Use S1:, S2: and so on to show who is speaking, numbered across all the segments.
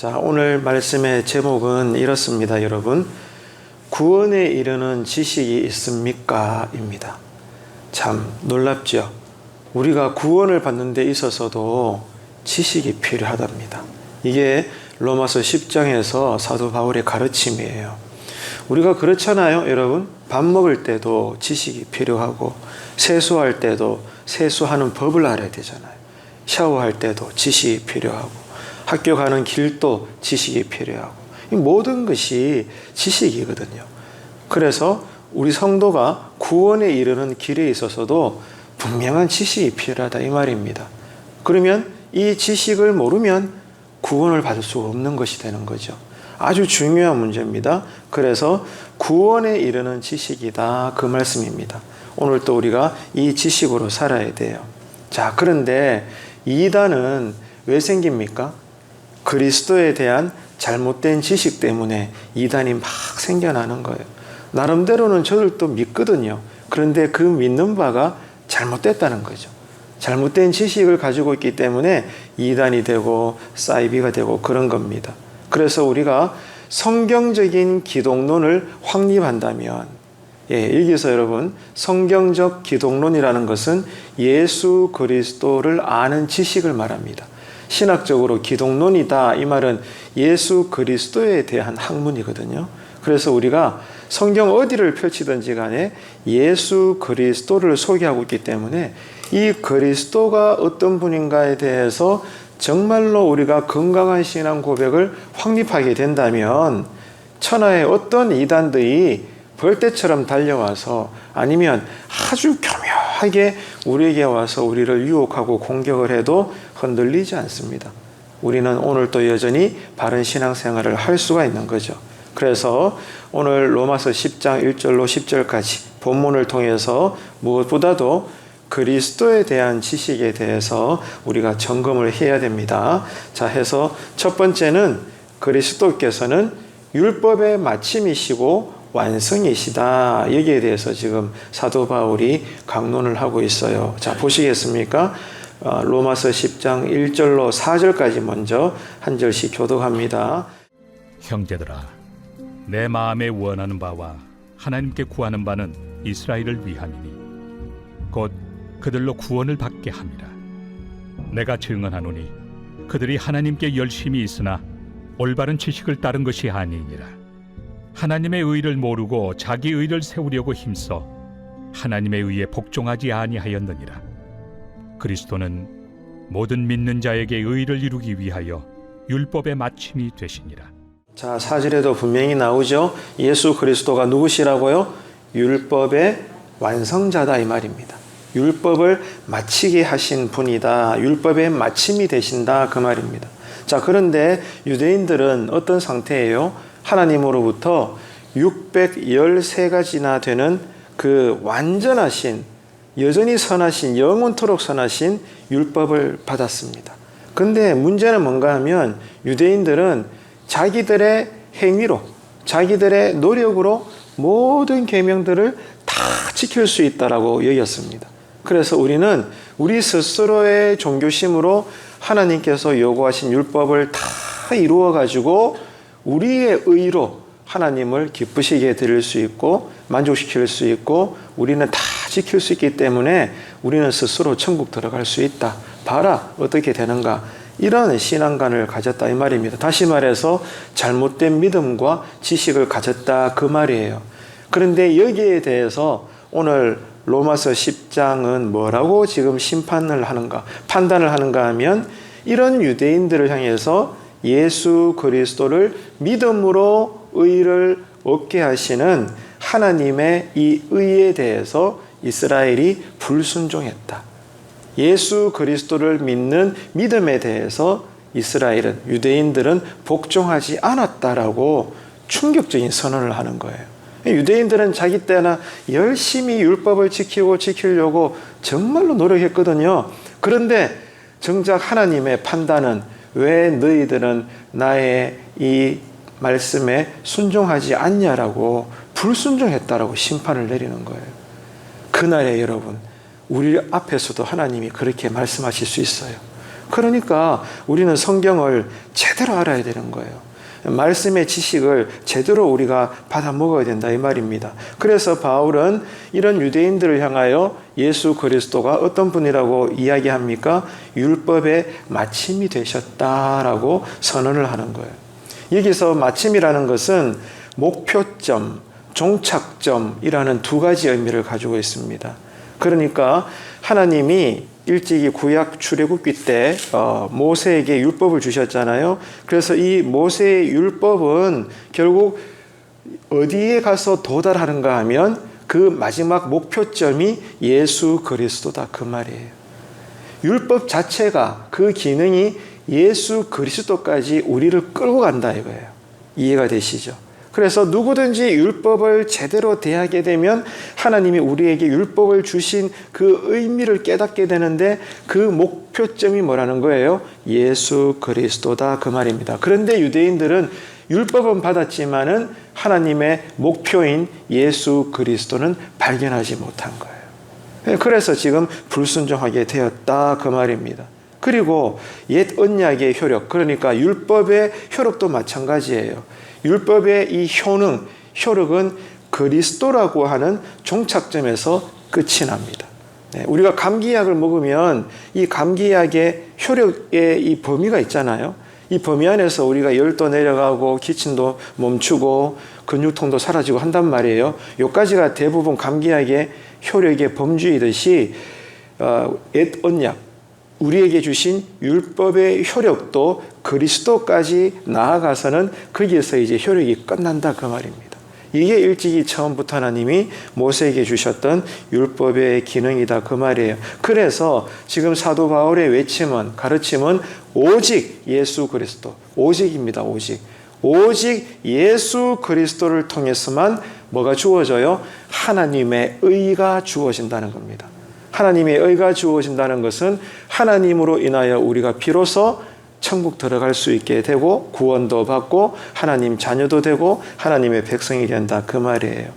S1: 자, 오늘 말씀의 제목은 이렇습니다, 여러분. 구원에 이르는 지식이 있습니까? 입니다. 참 놀랍죠? 우리가 구원을 받는 데 있어서도 지식이 필요하답니다. 이게 로마서 10장에서 사도 바울의 가르침이에요. 우리가 그렇잖아요, 여러분. 밥 먹을 때도 지식이 필요하고, 세수할 때도 세수하는 법을 알아야 되잖아요. 샤워할 때도 지식이 필요하고, 학교 가는 길도 지식이 필요하고, 이 모든 것이 지식이거든요. 그래서 우리 성도가 구원에 이르는 길에 있어서도 분명한 지식이 필요하다 이 말입니다. 그러면 이 지식을 모르면 구원을 받을 수 없는 것이 되는 거죠. 아주 중요한 문제입니다. 그래서 구원에 이르는 지식이다 그 말씀입니다. 오늘 또 우리가 이 지식으로 살아야 돼요. 자, 그런데 이단은 왜 생깁니까? 그리스도에 대한 잘못된 지식 때문에 이단이 막 생겨나는 거예요. 나름대로는 저들도 믿거든요. 그런데 그 믿는 바가 잘못됐다는 거죠. 잘못된 지식을 가지고 있기 때문에 이단이 되고 사이비가 되고 그런 겁니다. 그래서 우리가 성경적인 기독론을 확립한다면, 여기서 여러분, 성경적 기독론이라는 것은 예수 그리스도를 아는 지식을 말합니다. 신학적으로 기독론이다 이 말은 예수 그리스도에 대한 학문이거든요. 그래서 우리가 성경 어디를 펼치든지 간에 예수 그리스도를 소개하고 있기 때문에 이 그리스도가 어떤 분인가에 대해서 정말로 우리가 건강한 신앙 고백을 확립하게 된다면 천하의 어떤 이단들이 벌떼처럼 달려와서 아니면 아주 교묘하게 우리에게 와서 우리를 유혹하고 공격을 해도 흔들리지 않습니다. 우리는 오늘 또 여전히 바른 신앙생활을 할 수가 있는 거죠. 그래서 오늘 로마서 10장 1절로 10절까지 본문을 통해서 무엇보다도 그리스도에 대한 지식에 대해서 우리가 점검을 해야 됩니다. 자, 해서 첫 번째는 그리스도께서는 율법의 마침이시고 완성이시다. 여기에 대해서 지금 사도 바울이 강론을 하고 있어요. 자, 보시겠습니까? 로마서 10장 1절로 4절까지 먼저 한 절씩 교독합니다.
S2: 형제들아, 내 마음에 원하는 바와 하나님께 구하는 바는 이스라엘을 위함이니 곧 그들로 구원을 받게 함이라. 내가 증언하노니 그들이 하나님께 열심히 있으나 올바른 지식을 따른 것이 아니니라. 하나님의 의를 모르고 자기 의를 세우려고 힘써 하나님의 의에 복종하지 아니하였느니라. 그리스도는 모든 믿는 자에게 의를 이루기 위하여 율법의 마침이 되시니라.
S1: 자, 4절에도 분명히 나오죠. 예수 그리스도가 누구시라고요? 율법의 완성자다 이 말입니다. 율법을 마치게 하신 분이다. 율법의 마침이 되신다 그 말입니다. 자, 그런데 유대인들은 어떤 상태예요? 하나님으로부터 613가지나 되는 그 완전하신, 여전히 선하신, 영원토록 선하신 율법을 받았습니다. 근데 문제는 뭔가 하면 유대인들은 자기들의 행위로, 자기들의 노력으로 모든 계명들을 다 지킬 수 있다라고 여겼습니다. 그래서 우리는 우리 스스로의 종교심으로 하나님께서 요구하신 율법을 다 이루어 가지고 우리의 의로 하나님을 기쁘시게 드릴 수 있고 만족시킬 수 있고 우리는 다 지킬 수 있기 때문에 우리는 스스로 천국 들어갈 수 있다. 봐라 어떻게 되는가. 이런 신앙관을 가졌다 이 말입니다. 다시 말해서 잘못된 믿음과 지식을 가졌다 그 말이에요. 그런데 여기에 대해서 오늘 로마서 10장은 뭐라고 지금 심판을 하는가, 판단을 하는가 하면 이런 유대인들을 향해서 예수 그리스도를 믿음으로 의를 얻게 하시는 하나님의 이 의에 대해서 이스라엘이 불순종했다. 예수 그리스도를 믿는 믿음에 대해서 이스라엘은, 유대인들은 복종하지 않았다라고 충격적인 선언을 하는 거예요. 유대인들은 자기 때나 열심히 율법을 지키려고 정말로 노력했거든요. 그런데 정작 하나님의 판단은 왜 너희들은 나의 이 말씀에 순종하지 않냐라고 불순종했다라고 심판을 내리는 거예요. 그날에 여러분, 우리 앞에서도 하나님이 그렇게 말씀하실 수 있어요. 그러니까 우리는 성경을 제대로 알아야 되는 거예요. 말씀의 지식을 제대로 우리가 받아 먹어야 된다 이 말입니다. 그래서 바울은 이런 유대인들을 향하여 예수 그리스도가 어떤 분이라고 이야기합니까? 율법의 마침이 되셨다라고 선언을 하는 거예요. 여기서 마침이라는 것은 목표점, 종착점이라는 두 가지 의미를 가지고 있습니다. 그러니까 하나님이 일찍이 구약 출애굽기 때 모세에게 율법을 주셨잖아요. 그래서 이 모세의 율법은 결국 어디에 가서 도달하는가 하면 그 마지막 목표점이 예수 그리스도다 그 말이에요. 율법 자체가 그 기능이 예수 그리스도까지 우리를 끌고 간다 이거예요. 이해가 되시죠? 그래서 누구든지 율법을 제대로 대하게 되면 하나님이 우리에게 율법을 주신 그 의미를 깨닫게 되는데 그 목표점이 뭐라는 거예요? 예수 그리스도다 그 말입니다. 그런데 유대인들은 율법은 받았지만은 하나님의 목표인 예수 그리스도는 발견하지 못한 거예요. 그래서 지금 불순종하게 되었다 그 말입니다. 그리고 옛 언약의 효력, 그러니까 율법의 효력도 마찬가지예요. 율법의 이 효력은 그리스도라고 하는 종착점에서 끝이 납니다. 우리가 감기약을 먹으면 이 감기약의 효력의 이 범위가 있잖아요. 이 범위 안에서 우리가 열도 내려가고 기침도 멈추고 근육통도 사라지고 한단 말이에요. 여기까지가 대부분 감기약의 효력의 범주이듯이 옛 언약, 우리에게 주신 율법의 효력도 그리스도까지 나아가서는 거기에서 이제 효력이 끝난다 그 말입니다. 이게 일찍이 처음부터 하나님이 모세에게 주셨던 율법의 기능이다 그 말이에요. 그래서 지금 사도 바울의 외침은, 가르침은 오직 예수 그리스도, 오직입니다. 오직 예수 그리스도를 통해서만 뭐가 주어져요? 하나님의 의가 주어진다는 겁니다. 하나님의 의가 주어진다는 것은 하나님으로 인하여 우리가 비로소 천국 들어갈 수 있게 되고 구원도 받고 하나님 자녀도 되고 하나님의 백성이 된다 그 말이에요.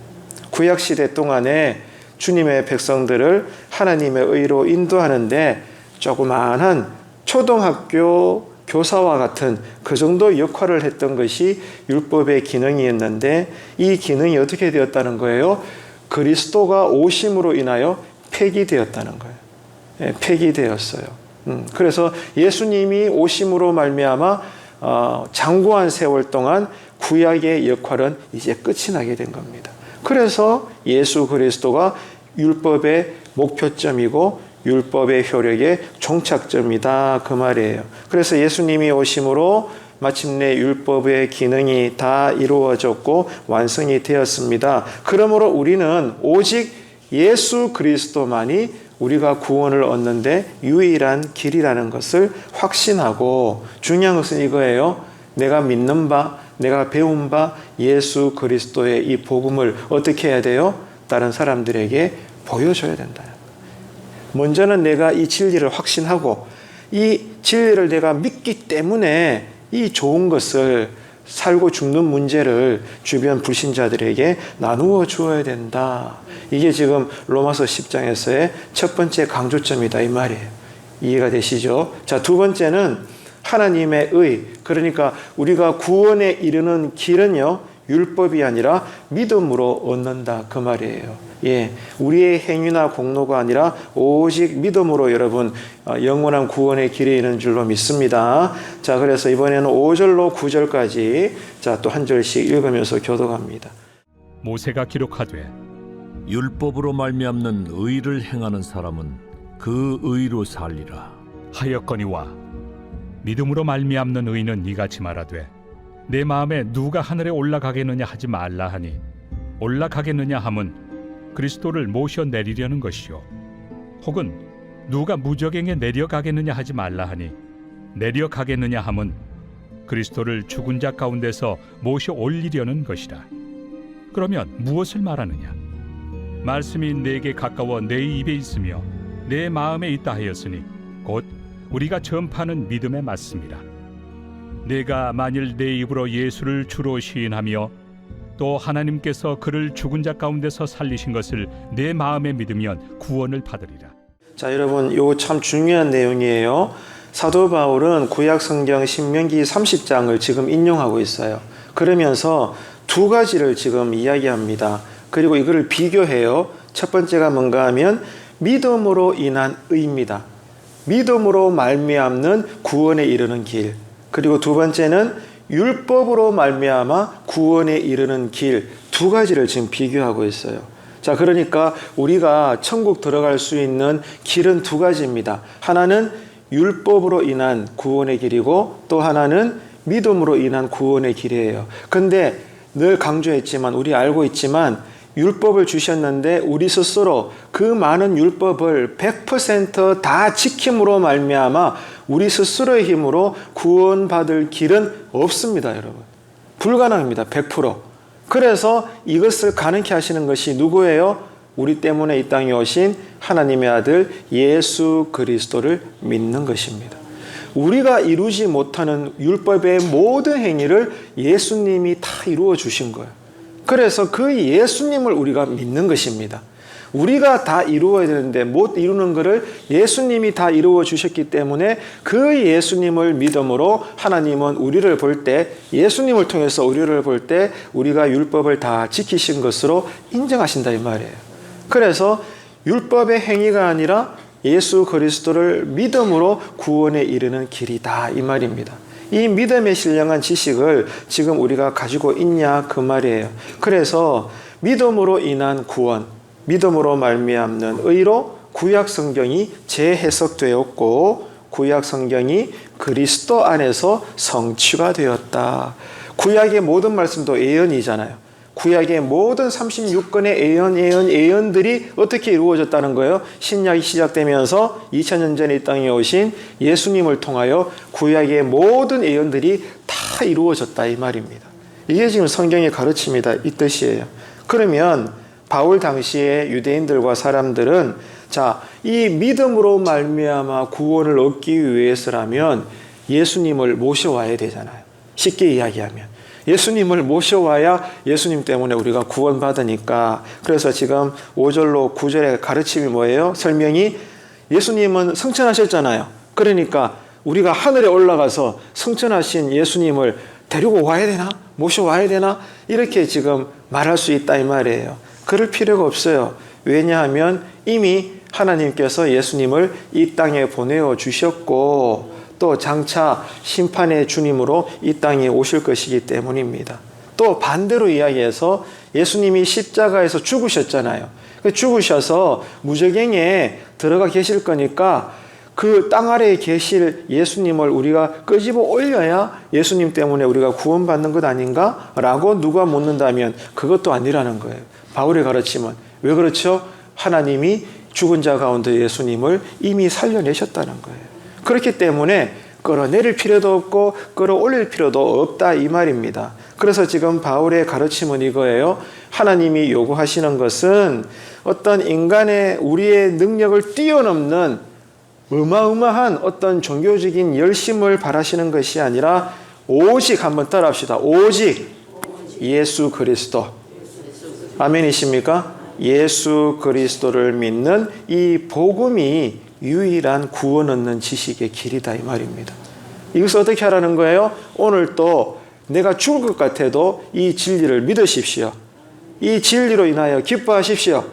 S1: 구약시대 동안에 주님의 백성들을 하나님의 의로 인도하는데 조그마한 초등학교 교사와 같은 그 정도 역할을 했던 것이 율법의 기능이었는데 이 기능이 어떻게 되었다는 거예요? 그리스도가 오심으로 인하여 폐기되었다는 거예요. 폐기되었어요. 그래서 예수님이 오심으로 말미암아 장구한 세월 동안 구약의 역할은 이제 끝이 나게 된 겁니다. 그래서 예수 그리스도가 율법의 목표점이고 율법의 효력의 종착점이다 그 말이에요. 그래서 예수님이 오심으로 마침내 율법의 기능이 다 이루어졌고 완성이 되었습니다. 그러므로 우리는 오직 예수 그리스도만이 우리가 구원을 얻는데 유일한 길이라는 것을 확신하고 중요한 것은 이거예요. 내가 믿는 바, 내가 배운 바 예수 그리스도의 이 복음을 어떻게 해야 돼요? 다른 사람들에게 보여줘야 된다. 먼저는 내가 이 진리를 확신하고 이 진리를 내가 믿기 때문에 이 좋은 것을 살고 죽는 문제를 주변 불신자들에게 나누어 주어야 된다. 이게 지금 로마서 10장에서의 첫 번째 강조점이다 이 말이에요. 이해가 되시죠? 자, 두 번째는 하나님의 의, 그러니까 우리가 구원에 이르는 길은요 율법이 아니라 믿음으로 얻는다 그 말이에요. 예, 우리의 행위나 공로가 아니라 오직 믿음으로 여러분 영원한 구원의 길에 이르는 줄로 믿습니다. 자, 그래서 이번에는 5절로 9절까지 자, 또 한 절씩 읽으면서 교독합니다.
S2: 모세가 기록하되
S3: 율법으로 말미암는 의를 행하는 사람은 그 의로 살리라.
S2: 하였거니와 믿음으로 말미암는 의는 이같이 말하되 내 마음에 누가 하늘에 올라가겠느냐 하지 말라 하니 올라가겠느냐 함은 그리스도를 모셔 내리려는 것이요 혹은 누가 무저갱에 내려가겠느냐 하지 말라 하니 내려가겠느냐 함은 그리스도를 죽은 자 가운데서 모셔 올리려는 것이라. 그러면 무엇을 말하느냐? 말씀이 내게 가까워 내 입에 있으며 내 마음에 있다 하였으니 곧 우리가 전파하는 믿음에 맞습니다. 내가 만일 내 입으로 예수를 주로 시인하며 또 하나님께서 그를 죽은 자 가운데서 살리신 것을 내 마음에 믿으면 구원을 받으리라.
S1: 자, 여러분 이거 참 중요한 내용이에요. 사도 바울은 구약 성경 신명기 30장을 지금 인용하고 있어요. 그러면서 두 가지를 지금 이야기합니다. 그리고 이거를 비교해요. 첫 번째가 뭔가 하면 믿음으로 인한 의입니다. 믿음으로 말미암는 구원에 이르는 길. 그리고 두 번째는 율법으로 말미암아 구원에 이르는 길. 두 가지를 지금 비교하고 있어요. 자, 그러니까 우리가 천국 들어갈 수 있는 길은 두 가지입니다. 하나는 율법으로 인한 구원의 길이고 또 하나는 믿음으로 인한 구원의 길이에요. 근데 늘 강조했지만 우리 알고 있지만 율법을 주셨는데 우리 스스로 그 많은 율법을 100% 지킴으로 말미암아 우리 스스로의 힘으로 구원받을 길은 없습니다, 여러분. 불가능합니다, 100%. 그래서 이것을 가능케 하시는 것이 누구예요? 우리 때문에 이 땅에 오신 하나님의 아들 예수 그리스도를 믿는 것입니다. 우리가 이루지 못하는 율법의 모든 행위를 예수님이 다 이루어 주신 거예요. 그래서 그 예수님을 우리가 믿는 것입니다. 우리가 다 이루어야 되는데 못 이루는 것을 예수님이 다 이루어 주셨기 때문에 그 예수님을 믿음으로 하나님은 우리를 볼 때, 예수님을 통해서 우리를 볼 때 우리가 율법을 다 지키신 것으로 인정하신다 이 말이에요. 그래서 율법의 행위가 아니라 예수 그리스도를 믿음으로 구원에 이르는 길이다 이 말입니다. 이 믿음의 신령한 지식을 지금 우리가 가지고 있냐 그 말이에요. 그래서 믿음으로 인한 구원, 믿음으로 말미암는 의로 구약 성경이 재해석되었고 구약 성경이 그리스도 안에서 성취가 되었다. 구약의 모든 말씀도 예언이잖아요. 구약의 모든 36권의 예언들이 어떻게 이루어졌다는 거예요? 신약이 시작되면서 2000년 전에 이 땅에 오신 예수님을 통하여 구약의 모든 예언들이 다 이루어졌다 이 말입니다. 이게 지금 성경의 가르침이다 이 뜻이에요. 그러면 바울 당시의 유대인들과 사람들은 자, 이 믿음으로 말미암아 구원을 얻기 위해서라면 예수님을 모셔와야 되잖아요. 쉽게 이야기하면 예수님을 모셔와야 예수님 때문에 우리가 구원받으니까. 그래서 지금 5절로 9절의 가르침이 뭐예요? 설명이 예수님은 승천하셨잖아요. 그러니까 우리가 하늘에 올라가서 승천하신 예수님을 데리고 와야 되나? 모셔와야 되나? 이렇게 지금 말할 수 있다 이 말이에요. 그럴 필요가 없어요. 왜냐하면 이미 하나님께서 예수님을 이 땅에 보내어 주셨고 또 장차 심판의 주님으로 이 땅에 오실 것이기 때문입니다. 또 반대로 이야기해서 예수님이 십자가에서 죽으셨잖아요. 죽으셔서 무저갱에 들어가 계실 거니까 그 땅 아래에 계실 예수님을 우리가 끄집어 올려야 예수님 때문에 우리가 구원받는 것 아닌가? 라고 누가 묻는다면 그것도 아니라는 거예요. 바울의 가르침은. 왜 그렇죠? 하나님이 죽은 자 가운데 예수님을 이미 살려내셨다는 거예요. 그렇기 때문에 끌어내릴 필요도 없고 끌어올릴 필요도 없다 이 말입니다. 그래서 지금 바울의 가르침은 이거예요. 하나님이 요구하시는 것은 어떤 인간의 우리의 능력을 뛰어넘는 어마어마한 어떤 종교적인 열심을 바라시는 것이 아니라 오직 한번 따라합시다. 오직 예수 그리스도. 아멘이십니까? 예수 그리스도를 믿는 이 복음이 유일한 구원 얻는 지식의 길이다 이 말입니다. 이것을 어떻게 하라는 거예요? 오늘 또 내가 죽을 것 같아도 이 진리를 믿으십시오. 이 진리로 인하여 기뻐하십시오.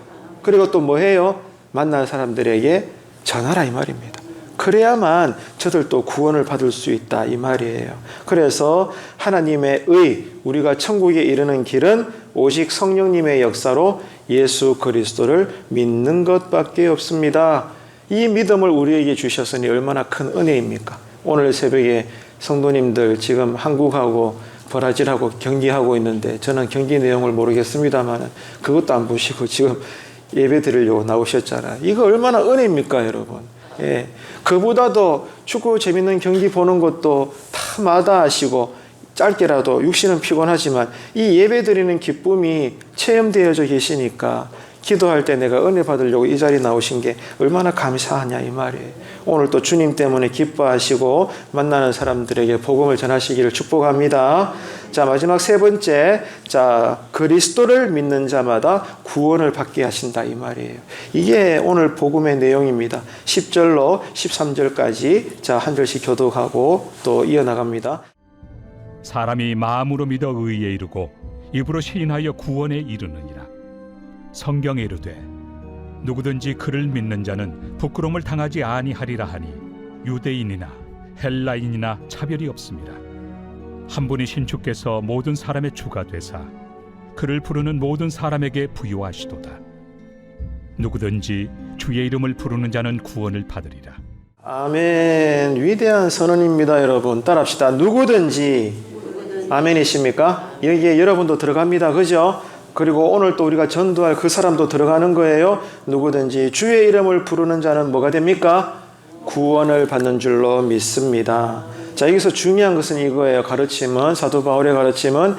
S1: 그리고 또 뭐 해요? 만난 사람들에게 전하라 이 말입니다. 그래야만 저들도 구원을 받을 수 있다 이 말이에요. 그래서 하나님의 의, 우리가 천국에 이르는 길은 오직 성령님의 역사로 예수 그리스도를 믿는 것밖에 없습니다. 이 믿음을 우리에게 주셨으니 얼마나 큰 은혜입니까? 오늘 새벽에 성도님들 지금 한국하고 브라질하고 경기하고 있는데 저는 경기 내용을 모르겠습니다만 그것도 안 보시고 지금 예배 드리려고 나오셨잖아요. 이거 얼마나 은혜입니까 여러분? 예, 그보다도 축구 재밌는 경기 보는 것도 다 마다하시고 짧게라도 육신은 피곤하지만 이 예배 드리는 기쁨이 체험되어져 계시니까 기도할 때 내가 은혜 받으려고 이 자리에 나오신 게 얼마나 감사하냐 이 말이에요. 오늘 또 주님 때문에 기뻐하시고 만나는 사람들에게 복음을 전하시기를 축복합니다. 자, 마지막 세 번째, 자, 그리스도를 믿는 자마다 구원을 받게 하신다 이 말이에요. 이게 오늘 복음의 내용입니다. 10절로 13절까지 자, 한 절씩 교독하고 또 이어나갑니다.
S2: 사람이 마음으로 믿어 의에 이르고 입으로 시인하여 구원에 이르느니라. 성경에 이르되 누구든지 그를 믿는 자는 부끄러움을 당하지 아니하리라 하니 유대인이나 헬라인이나 차별이 없습니다. 한 분이신 주께서 모든 사람의 주가 되사 그를 부르는 모든 사람에게 부요하시도다. 누구든지 주의 이름을 부르는 자는 구원을 받으리라.
S1: 아멘. 위대한 선언입니다, 여러분. 따라합시다. 누구든지. 아멘이십니까? 여기에 여러분도 들어갑니다. 그죠? 그리고 오늘 또 우리가 전도할 그 사람도 들어가는 거예요. 누구든지 주의 이름을 부르는 자는 뭐가 됩니까? 구원을 받는 줄로 믿습니다. 자, 여기서 중요한 것은 이거예요. 가르침은, 사도 바울의 가르침은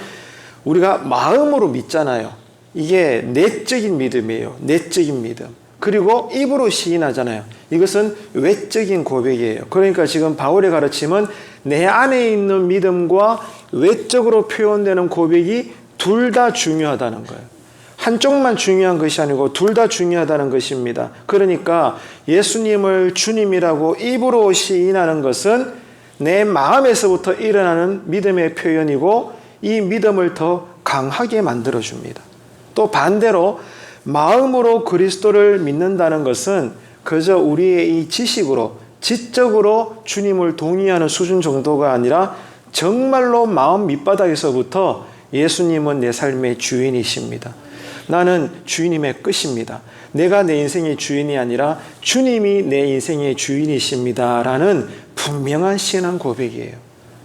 S1: 우리가 마음으로 믿잖아요. 이게 내적인 믿음이에요. 내적인 믿음. 그리고 입으로 시인하잖아요. 이것은 외적인 고백이에요. 그러니까 지금 바울의 가르침은 내 안에 있는 믿음과 외적으로 표현되는 고백이 둘 다 중요하다는 거예요. 한쪽만 중요한 것이 아니고 둘 다 중요하다는 것입니다. 그러니까 예수님을 주님이라고 입으로 시인하는 것은 내 마음에서부터 일어나는 믿음의 표현이고 이 믿음을 더 강하게 만들어줍니다. 또 반대로 마음으로 그리스도를 믿는다는 것은 그저 우리의 이 지식으로 지적으로 주님을 동의하는 수준 정도가 아니라 정말로 마음 밑바닥에서부터 예수님은 내 삶의 주인이십니다. 나는 주님의 끝입니다. 내가 내 인생의 주인이 아니라 주님이 내 인생의 주인이십니다. 라는 분명한 신앙 고백이에요.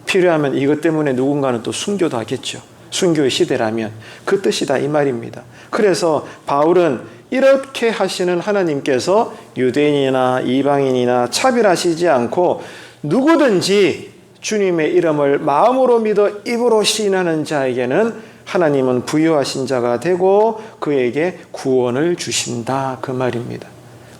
S1: 필요하면 이것 때문에 누군가는 또 순교도 하겠죠. 순교의 시대라면 그 뜻이다 이 말입니다. 그래서 바울은 이렇게 하시는 하나님께서 유대인이나 이방인이나 차별하시지 않고 누구든지 주님의 이름을 마음으로 믿어 입으로 시인하는 자에게는 하나님은 부요하신 자가 되고 그에게 구원을 주신다 그 말입니다.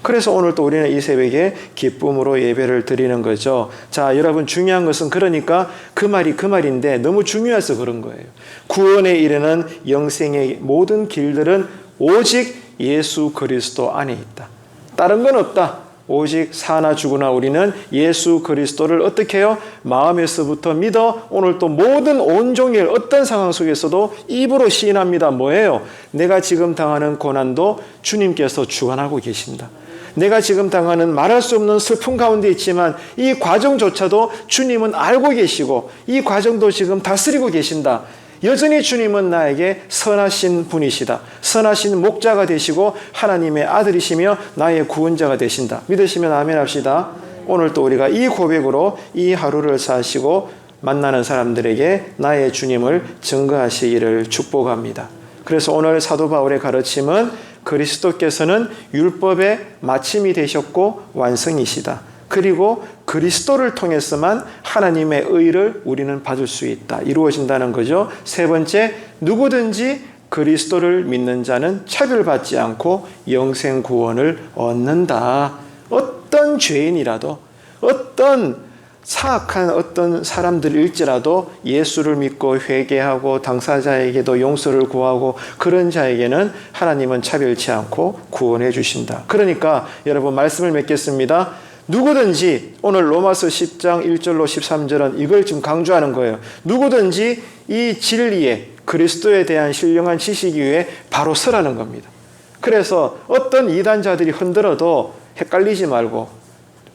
S1: 그래서 오늘 또 우리는 이 새벽에 기쁨으로 예배를 드리는 거죠. 자, 여러분 중요한 것은 그러니까 그 말이 그 말인데 너무 중요해서 그런 거예요. 구원에 이르는 영생의 모든 길들은 오직 예수 그리스도 안에 있다. 다른 건 없다. 오직 사나 죽으나 우리는 예수 그리스도를 어떻게 해요? 마음에서부터 믿어 오늘 또 모든 온종일 어떤 상황 속에서도 입으로 시인합니다. 뭐예요? 내가 지금 당하는 고난도 주님께서 주관하고 계신다. 내가 지금 당하는 말할 수 없는 슬픔 가운데 있지만 이 과정조차도 주님은 알고 계시고 이 과정도 지금 다스리고 계신다. 여전히 주님은 나에게 선하신 분이시다. 선하신 목자가 되시고 하나님의 아들이시며 나의 구원자가 되신다. 믿으시면 아멘 합시다. 오늘 또 우리가 이 고백으로 이 하루를 사시고 만나는 사람들에게 나의 주님을 증거하시기를 축복합니다. 그래서 오늘 사도 바울의 가르침은 그리스도께서는 율법의 마침이 되셨고 완성이시다. 그리고 그리스도를 통해서만 하나님의 의를 우리는 받을 수 있다. 이루어진다는 거죠. 세 번째, 누구든지 그리스도를 믿는 자는 차별받지 않고 영생 구원을 얻는다. 어떤 죄인이라도 어떤 사악한 어떤 사람들일지라도 예수를 믿고 회개하고 당사자에게도 용서를 구하고 그런 자에게는 하나님은 차별치 않고 구원해 주신다. 그러니까 여러분 말씀을 맺겠습니다. 누구든지 오늘 로마서 10장 1절로 13절은 이걸 지금 강조하는 거예요. 누구든지 이 진리에 그리스도에 대한 신령한 지식 위에 바로 서라는 겁니다. 그래서 어떤 이단자들이 흔들어도 헷갈리지 말고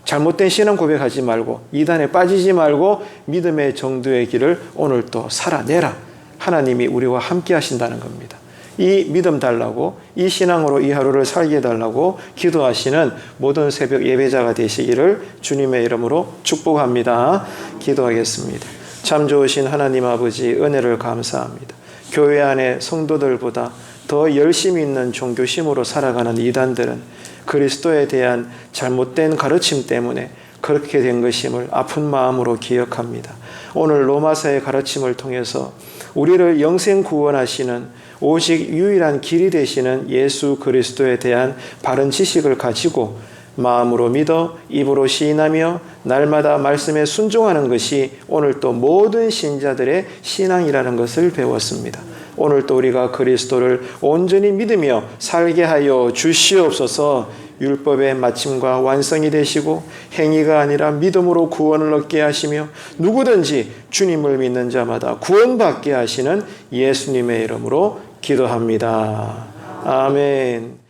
S1: 잘못된 신앙 고백하지 말고 이단에 빠지지 말고 믿음의 정도의 길을 오늘 또 살아내라. 하나님이 우리와 함께 하신다는 겁니다. 이 믿음 달라고 이 신앙으로 이 하루를 살게 해달라고 기도하시는 모든 새벽 예배자가 되시기를 주님의 이름으로 축복합니다. 기도하겠습니다. 참 좋으신 하나님 아버지 은혜를 감사합니다. 교회 안에 성도들보다 더 열심히 있는 종교심으로 살아가는 이단들은 그리스도에 대한 잘못된 가르침 때문에 그렇게 된 것임을 아픈 마음으로 기억합니다. 오늘 로마서의 가르침을 통해서 우리를 영생 구원하시는 오직 유일한 길이 되시는 예수 그리스도에 대한 바른 지식을 가지고 마음으로 믿어 입으로 시인하며 날마다 말씀에 순종하는 것이 오늘 또 모든 신자들의 신앙이라는 것을 배웠습니다. 오늘 또 우리가 그리스도를 온전히 믿으며 살게 하여 주시옵소서. 율법의 마침과 완성이 되시고 행위가 아니라 믿음으로 구원을 얻게 하시며 누구든지 주님을 믿는 자마다 구원받게 하시는 예수님의 이름으로 기도합니다. 아멘.